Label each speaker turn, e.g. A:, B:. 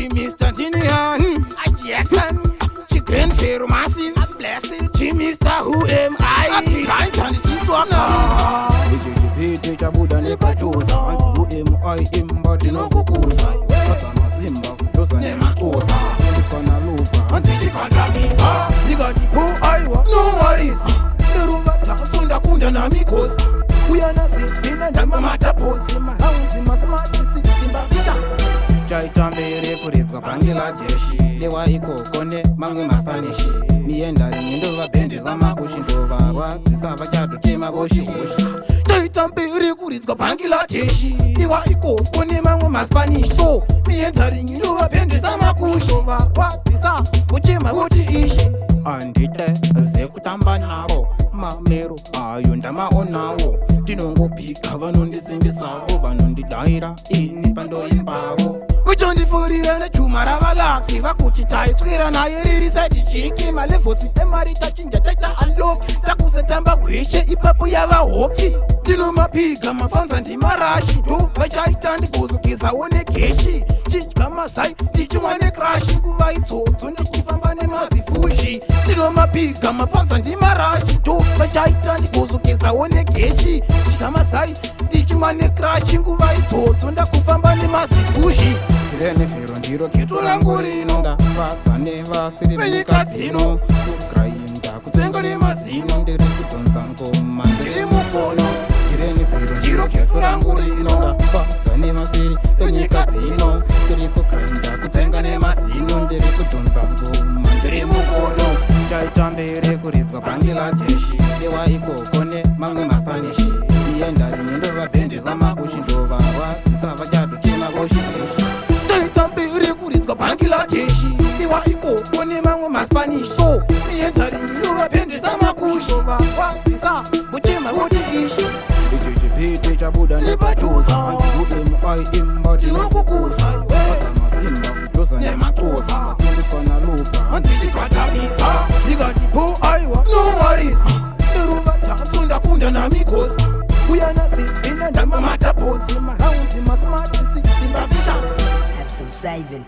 A: Mr. Tinian, I Jackson, Chikren Fair Massive, Blessed, Mr. Who am I? Can't and this one. Buddha never chose. Who am I? But you know, Kukusa. Simba, Kutosa, Nemakosa. This one, a loop. And this can't be far. You got the poor Iowa, no worries. The Rubata, Sunda Kunda Namikos. We are not sitting and I'm a matter posing my house in my smart city in Bafishat. Chaitambere kurizwa pangila jeshi lewa iko kone mangwe maspanishi nienda ringindova bendi za makushi ndova wadzisava chato tema boshi chaitambere kurizwa pangila jeshi lewa iko kone mangwe maspanishi so nienda ringindova bendi za makushi ndova wadzisa kuchema woti ishi andite zekutamba navo mamero ayo ndamaonawo tinongopika vanondisimbisavo vanondidaira ini pandoimbavo kuchondifurira nechuma ravalaki vakuti taiswira naye riri saidichiki malevosi emari tachinja taita unlock takusetamba gweshe ipapo yavahoki ndinomapiga mafanza ndimarashi ndo vachaita ndigozogezawo negeshi chidya mazai ndichimwa nekrashi nguva idzodzo ndichifamba nemazifushi ndinomapiga mafanza ndimarashi ndo vachaita ndigozogezawo negeshi chidya mazai ndichimwa nekrashi nguva idzodzo ndakufamba nemazifushi kirene fero ndiro kito rangu rino ndafadza nevasiri venyika dzino kugrainda kutsenga nemazino ndiri kudhonza ngoma ndiri mukono kirene fero ndiro kito rangu rino ndafadza nevasiri venyika dzino ndiri kugrainda kutsenga nemazino ndiri kudhonza ngoma ndiri mukono chaitambere kuridzwa pangila jeshi lewa ikoko nemamwe maspanishi nienda rinendova bendi zamakushi ndova wadzisava chatotema boshi chaitambere kuridzwa pangila jeshi lewa ikoko nemamwe maspanishi so nienda rinendova bendi zamakushi ndova wadzisa kuchema woti ishi ichichipite chabuda nepachuza uemai tinokukuza mazimba kutosa nemakosa simbiswa nalupa anzichikwatamisa ndikatipo aiwa no worries nderuvata tsundakunda namikosa uyanasi ina ndamamataposi maraundi masmatisi imbafishansi
B: Episode 7